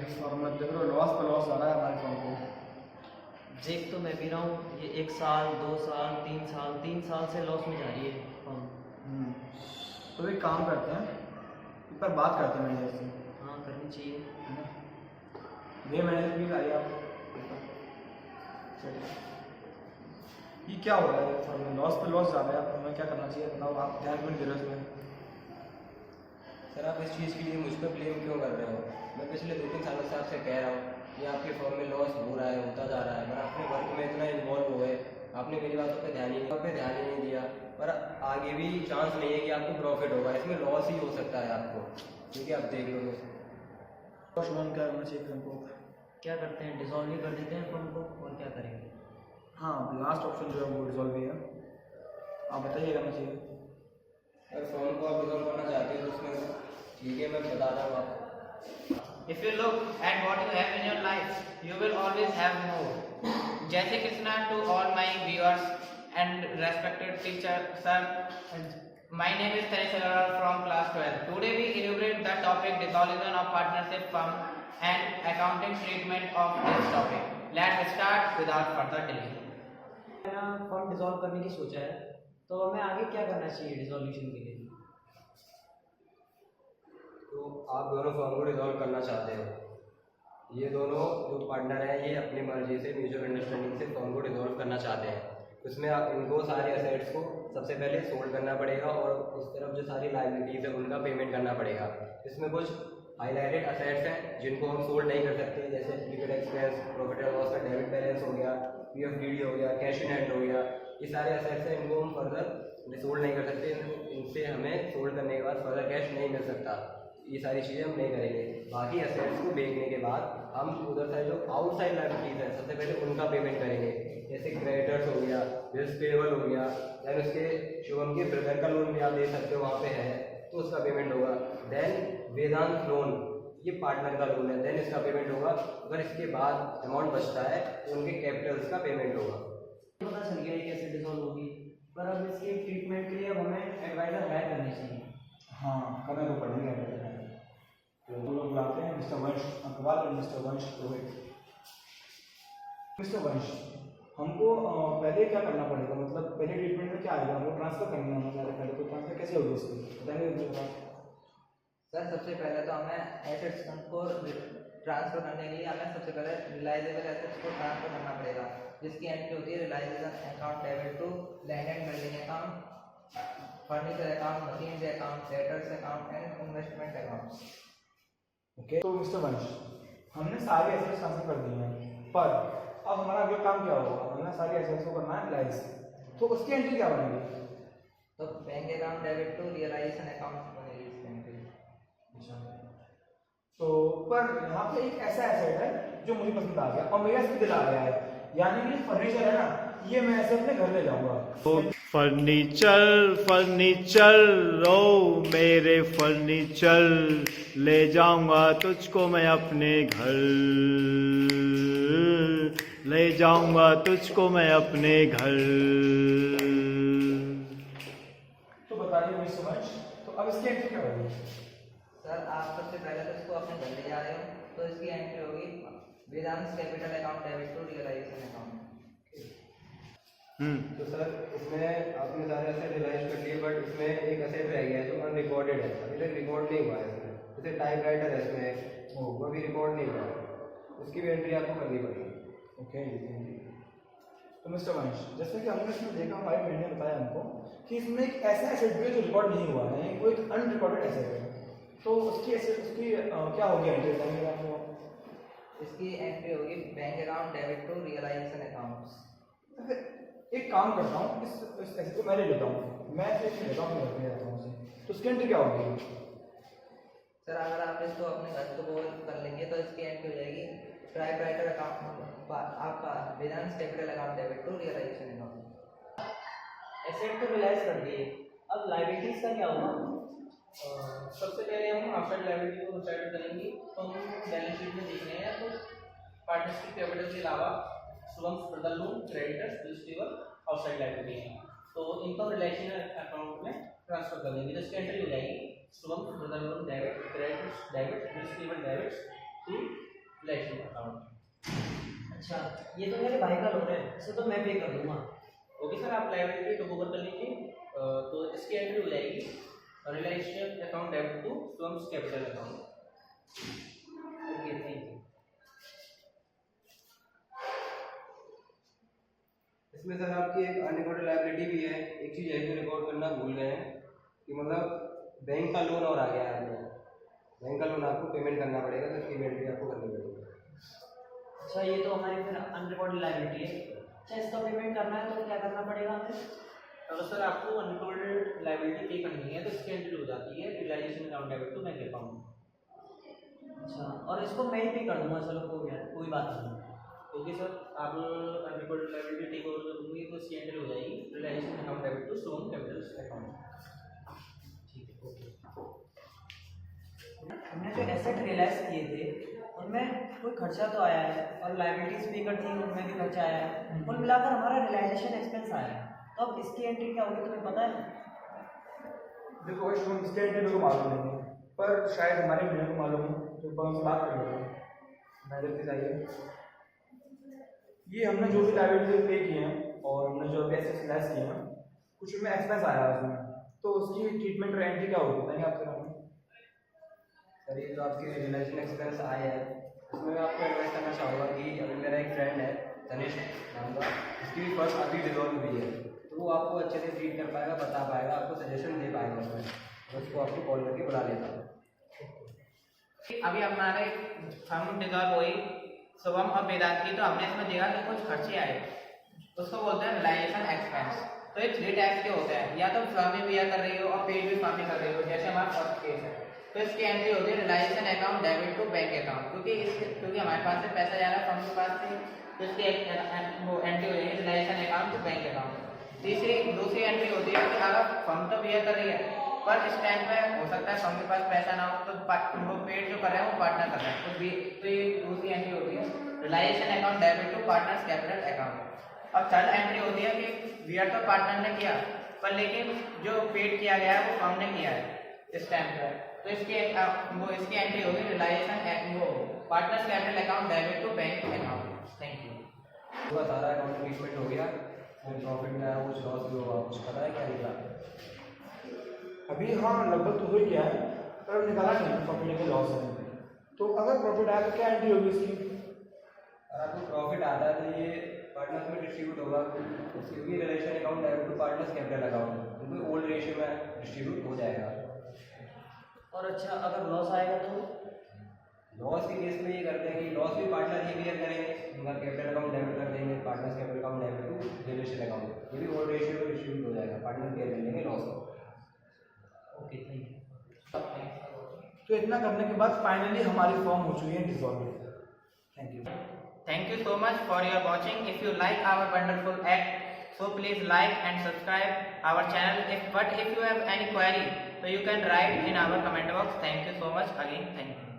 इस फॉर्म में देख रहे हो, लॉस पे लॉस आ रहा है हमारे फॉर्म को। देख तो मैं भी रहा हूँ, ये 1 साल 2 साल 3 साल से लॉस में जा रही है फर्म। तो एक काम करते हैं, इस पर बात करते हैं मैनेजर से। हाँ करनी चाहिए। है ना, ये मैनेजर प्लीज आइए आप। चलिए, ये क्या हो रहा है, लॉस पे लॉस जा रहा है, हमें क्या करना चाहिए बताओ, आप ध्यान क्यों नहीं दे रहे हो इसमें? सर आप इस चीज़ के लिए मुझ पर ब्लेम क्यों कर रहे हो? मैं पिछले 2-3 सालों से आपसे कह रहा हूँ कि आपके फर्म में लॉस हो रहा है, होता जा रहा है, पर अपने वर्क में इतना इन्वॉल्व हो गए, आपने मेरी बातों पे ध्यान ही नहीं दिया। पर आगे भी चांस नहीं है कि आपको प्रॉफिट होगा, इसमें लॉस ही हो सकता है आपको, ठीक है? आप देख लो। तो शुभम क्या करना चाहिए हमको? क्या करते हैं, डिसॉल्व ही कर देते हैं फर्म को, और क्या करेंगे? हाँ, लास्ट ऑप्शन जो है वो डिसॉल्व ही है, आप बताइए करना चाहिए। अगर फर्म को आप रिजॉल्व करना चाहते हो तो उसमें ठीक है, मैं बता रहा हूँ आपको। If you look at what you have in your life, you will always have more. Jai Shri Krishna to all my viewers and respected teacher sir. My name is Tanisha Agarwal from class 12. Today we elaborate the topic dissolution of partnership firm and accounting treatment of this topic. Let's start without further delay. मैंने firm dissolve करने की सोचा है, तो हमें आगे क्या करना चाहिए डिसॉल्यूशन के लिए? तो आप दोनों फर्म को रिजॉल्व करना चाहते हो, ये दोनों जो पार्टनर हैं ये अपनी मर्जी से म्यूचुअल अंडरस्टैंडिंग से फर्म को रिजॉल्व करना चाहते हैं। उसमें आप इनको सारे असेट्स को सबसे पहले सोल्ड करना पड़ेगा और उस तरफ जो सारी लायबिलिटीज़ है उनका पेमेंट करना पड़ेगा। इसमें कुछ हाईलाइटेड असेट्स हैं जिनको हम सोल्ड नहीं कर सकते, जैसे liquid expense, profit and loss का डेबिट बैलेंस हो गया, पीएफडीडी हो गया, कैश इन हैंड हो गया, ये सारे असेट्स हैं, इनको हम फर्दर सोल्ड नहीं कर सकते, इनसे हमें सोल्ड करने के बाद फर्दर कैश नहीं मिल सकता। ये सारी चीज़ें हम नहीं करेंगे। बाकी असेट्स को बेचने के बाद हम उधर साइड जो आउटसाइड लायबिलिटीज़ है सबसे पहले उनका पेमेंट करेंगे, जैसे क्रेडिटर्स हो गया, बिल्स पेबल हो गया, देन उसके शुभम के ब्रदर का लोन भी आप दे सकते हो, वहाँ पे है तो उसका पेमेंट होगा। देन वेदांत लोन, ये पार्टनर का लोन है, देन इसका पेमेंट होगा। अगर इसके बाद अमाउंट बचता है तो उनके कैपिटल्स का पेमेंट होगा। पता चल गया है कैसे डिसॉल्व होगी, पर अब इसके ट्रीटमेंट के लिए अब हमें एडवाइजर हायर करनी चाहिए। हाँ, करना तो पड़ेगा। तो वो लोग बुलाते हैं मिस्टर वंश अग्रवाल और मिस्टर वंश रोहित। मिस्टर वंश, हमको पहले क्या करना पड़ेगा, मतलब पहले ट्रीटमेंट में क्या आएगा, हमको ट्रांसफर करना है हमारे पहले, तो ट्रांसफर कैसे होगी इसकी बताएंगे मुझे? सर सबसे पहले तो हमें एसेट्स को ट्रांसफर करने के लिए हमें सबसे पहले रिलाइजेबल एसेट्स को ट्रांसफर करना पड़ेगा, जिसकी एंट्री होती है realisation account debit to land and building account, furniture account, machinery account, debtors account and investment account. Okay, तो मिस्टर वंश, हमने सारे एसेट्स ट्रांसफर कर दिए हैं, पर अब हमारा अगला काम क्या होगा, हमने सारे एसेट्स को करना है रिलाइज, तो उसकी एंट्री क्या बनेगी? तो bank account debit to realisation account बनेगी इसकी एंट्री। अच्छा, तो पर यहाँ पे एक ऐसा एसेट है जो मुझे पसंद आ गया और मेरा इसमें दिल आ गया है, यानी कि फर्नीचर है ना, ये मैं ऐसे अपने घर ले जाऊंगा। तो फर्नीचर रो मेरे फर्नीचर, ले जाऊंगा तुझको मैं अपने घर, ले जाऊंगा तुझको मैं अपने घर। तो बताइए मिस्टर वंश, तो अब इसकी एंट्री क्या होगी? सर आप सबसे पहले तो इसको अपने घर ले जा रहे हो, तो इसकी एंट्री होगी Vedant capital account debit to realisation account. तो सर इसमें आपने सारे असेट रियलाइज कर लिए, बट इसमें एक असेट रह गया है जो अनरिकॉर्डेड है, अभी तक रिकॉर्ड नहीं हुआ है इसमें, जैसे टाइपराइटर है इसमें, वो अभी रिकॉर्ड नहीं हुआ है, उसकी भी एंट्री आपको करनी पड़ेगी। ओके, तो मिस्टर वंश, जैसे कि हमने इसमें देखा, हमारे फ्रेंड ने बताया हमको कि इसमें एक ऐसा एसेट भी है जो रिकॉर्ड नहीं हुआ है, वो एक अनरिकॉर्डेड एसेट है, तो उसकी क्या होगी एंट्री बताएंगे आपको? इसकी एंट्री होगी bank account debit to realisation accounts. एक काम करता हूँ, इस एसेट को मैं ले लेता हूँ, मैं इसे लेता हूँ, घर ले जाता हूँ उसे, तो उसकी एंट्री क्या होगी? सर अगर आप इसको अपने घर को बोल कर लेंगे तो इसकी एंट्री हो जाएगी टाइपराइटर अकाउंट आपका Vedant capital account debit to realisation account. Asset तो रिलाइज कर दिए, अब लाइबिलिटीज का क्या होगा? सबसे पहले हम आउटसाइड लायबिलिटी को सेट करेंगे, तो हम बैलेंस शीट में देख रहे हैं तो पार्टनरशिप कैपिटल के अलावा Shubham brother loan, creditors, bills payable outside liability है, तो इनकम रिलेशन अकाउंट में ट्रांसफर कर देंगे, जिसकी एंट्री हो जाएगी Shubham brother loan debit, creditors debit, bills payable debit to account. अच्छा, ये तो मेरे भाई का लोन है, इसे तो मैं पे कर दूंगा। ओके सर, आप लाइबिलिटी टुक ओवर कर लीजिए। तो इसकी एंट्री हो जाएगी रिलायंस अकाउंट डेबिट टू स्वम्स capital account. Okay, thank you. इसमें सर आपकी एक अनरिकॉर्डेड लायबिलिटी भी है। एक चीज़ है जो रिकॉर्ड करना भूल गए हैं कि मतलब बैंक का लोन और आ गया है आपको, बैंक का लोन आपको पेमेंट करना पड़ेगा, तो इसकी एंट्री आपको करनी पड़ेगी। अच्छा, ये तो हमारी फिर अनरिकॉर्डेड लायबिलिटी है। अच्छा, इसका पेमेंट करना है तो क्या करना पड़ेगा हमें? अगर सर आपको अनरिकॉर्डेड लायबिलिटी पे करनी है तो इसकी एंट्री हो जाती है realisation account debit to bank account. अच्छा, और इसको मैं ही पे कर दूंगा, चलो कोई बात नहीं। ओके सर, आप अनरिकॉर्डेड लायबिलिटी टेक ओवर कर दूंगी तो इसकी एंट्री हो जाएगी realisation account debit to Som capital account. ठीक है, ओके। हमने जो एसेट रियलाइज किए थे उनमें कोई खर्चा तो आया है, और लायबिलिटीज पे कर थी उनमें भी खर्चा आया है, कुल मिलाकर हमारा रियलाइजेशन एक्सपेंस आया है। तो अब इसकी एंट्री क्या होगी तुम्हें पता है? देखो भाई शुभम, इसके एंट्री को मालूम नहीं है, पर शायद हमारे मैनेजर को मालूम हो, तो पर उनसे बात कर लेते हैं। मैनेजर प्लीज आइए। ये हमने जो भी लायबिलिटी पे किए हैं और हमने जो अभी एसेट्स रियलाइज किए हैं, कुछ में एक्सपेंस आया है उसमें, तो उसकी ट्रीटमेंट और एंट्री क्या होगी बताएंगे आप सर हमें? सर ये जो आपके रिलेशन एक्सपेंस आए हैं उसमें मैं आपको एडवाइस करना चाहूँगा कि अभी मेरा एक फ्रेंड है तनिष्क नाम का, उसकी भी फर्स्ट अभी डिजॉल्व हुई है, तो वो आपको अच्छे से ट्रीट कर पाएगा, बता पाएगा, आपको सजेशन दे पाएगा उसमें, तो उसको आपको कॉल करके बुला लेता हूँ। अभी हमारे फर्म डिजॉल्व हुई शुभम और वेदांत की, तो हमने इसमें देखा कि कुछ खर्चे आए, उसको बोलते हैं रिलाइजेशन एक्सपेंस। तो ये 3 टाइप्स के होते हैं, या तो फर्म भी कर रही हो और पेड भी फर्म कर रही हो, जैसे हमारा फर्स्ट केस है। तो इसकी एंट्री होती है realisation account debit to bank account, क्योंकि हमारे पास से पैसा जा रहा है फर्म के पास से, तो इसकी वो एंट्री हो जाएगी realisation account to bank account. दूसरी एंट्री होती है कि अगर फर्म तो बियर कर रही है, पर इस टाइम पे हो सकता है फर्म के पास पैसा ना हो, तो वो पेड जो कर रहे हैं वो पार्टनर कर रहे हैं, तो ये दूसरी एंट्री होती है realisation account debit to partners capital account. और थर्ड एंट्री होती है कि बियर तो पार्टनर ने किया, पर लेकिन जो पेड किया गया है वो फर्म ने किया है इस टाइम पर, तो इसकी एंट्री होगी रिलाइजेशन वो partners capital account debit to bank account. Thank you. पूरा सारा अकाउंट ट्रीटमेंट हो गया, फिर प्रॉफिट में आया, कुछ लॉस भी होगा, कुछ पता है क्या निकला? अभी हाँ लगभग तो हो ही गया है, पर निकाला नहीं प्रॉफिट के लॉस है। तो अगर प्रॉफिट आया तो क्या एंट्री होगी इसकी? अगर आपको प्रॉफिट आता है तो ये पार्टनर्स में डिस्ट्रीब्यूट होगा, क्योंकि relation account debit to partners capital account उनको ओल्ड रेशियो में डिस्ट्रीब्यूट हो जाएगा। और अच्छा, अगर लॉस आएगा तो? लॉस के केस में ये करते हैं कि लॉस भी पार्टनर ही बियर करेंगे, उनका कैपिटल अकाउंट डेबिट कर देंगे, partners capital account debit to relation account, ये भी ओल्ड रेशियो में डिस्ट्रीब्यूट हो जाएगा, पार्टनर बियर कर लेंगे लॉस को। Okay, thank you. तो इतना करने के बाद फाइनली हमारी फॉर्म हो चुकी है dissolve. Thank you. Thank you so much for your watching. If you like our wonderful act, so please like and subscribe our channel. If you have any query, so you can write in our comment box. Thank you so much again. Thank you.